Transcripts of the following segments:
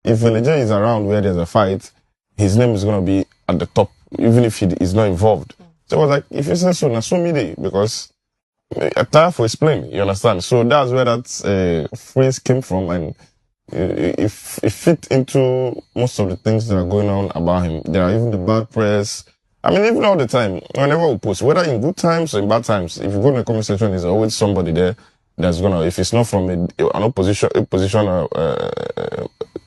if Village is around where there's a fight, his name is gonna be at the top, even if he is not involved. So I was like, if you say so, na so me dey, because a time for explain, you understand? So that's where that phrase came from, and it fit into most of the things that are going on about him. There are even the bad press. I mean, even all the time, whenever we post, whether in good times or in bad times, if you go in the comment section, there's always somebody there that's gonna, if it's not from an opposition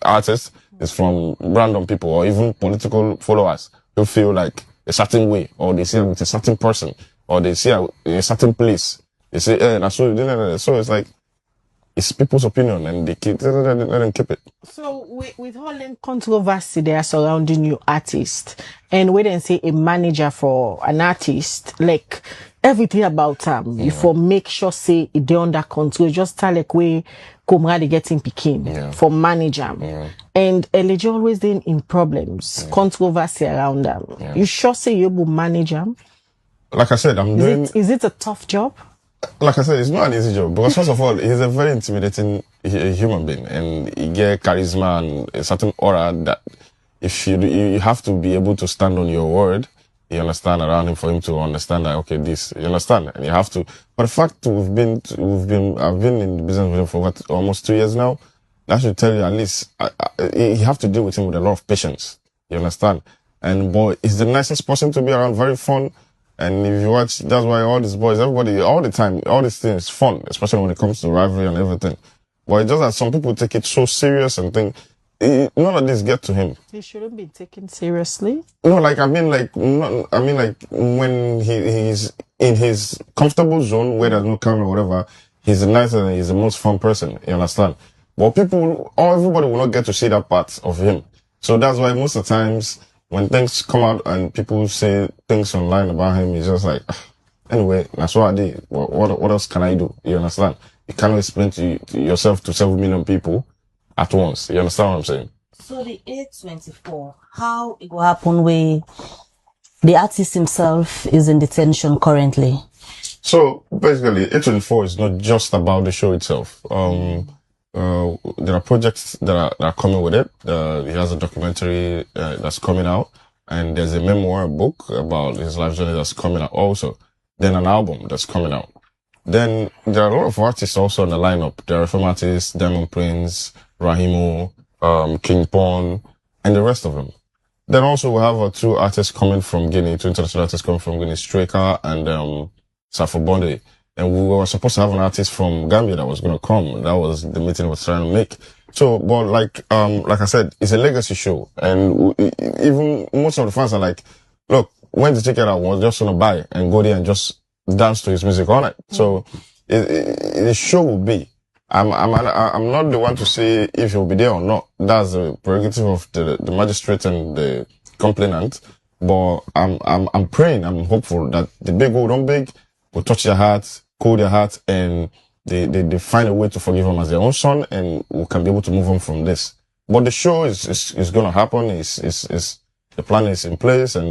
artist, it's from random people or even political followers who feel like a certain way, or they see it with a certain person, or they see it in a certain place. They say, that's so. So it's like, it's people's opinion, and they let them keep it. So with all the controversy there surrounding you artist, and we then say a manager for an artist, like everything about you for make sure say it they under control, just tell like we comrade getting picking for manager. And LG always then in problems, controversy around them. You sure say you will manage them? Like I said, Is it a tough job? Like I said, it's not an easy job, because first of all, he's a very intimidating human being, and he get charisma and a certain aura that if you have to be able to stand on your word, you understand, around him, for him to understand that, okay, this, you understand, and you have to. But the fact I've been in the business with him for almost 2 years now, that should tell you at least, you have to deal with him with a lot of patience, you understand? And boy, he's the nicest person to be around, very fun. And if you watch, that's why all these boys, everybody, all the time, all these things is fun, especially when it comes to rivalry and everything. But it's just that some people take it so serious and think, none of this get to him. He shouldn't be taken seriously? No, like, when he's in his comfortable zone where there's no camera or whatever, he's the nicest and he's the most fun person, you understand? But everybody will not get to see that part of him. So that's why most of the times, when things come out and people say things online about him, it's just like, anyway, that's what I did. What else can I do? You understand? You cannot explain to yourself to several million people at once. You understand what I'm saying? So the A24, how it will happen where the artist himself is in detention currently? So basically, A24 is not just about the show itself. There are projects that are coming with it. He has a documentary that's coming out, and there's a memoir book about his life journey that's coming out also. Then an album that's coming out. Then there are a lot of artists also on the lineup. There are film artists, Diamond Prince, Rahimu, King Pon, and the rest of them. Then also we have two artists coming from Guinea, two international artists coming from Guinea, Straker and Safo Bonde. And we were supposed to have an artist from Gambia that was going to come. That was the meeting we were trying to make. So, but like I said, it's a legacy show. And even most of the fans are like, look, when the ticket out was just going to buy and go there and just dance to his music all night. So the show will be. I'm not the one to say if he'll be there or not. That's the prerogative of the magistrate and the complainant. But I'm praying, I'm hopeful that the big or don't big will touch their hearts, cool their hearts, and they find a way to forgive him as their own son, and we can be able to move on from this. But the show is going to happen. The plan is in place, and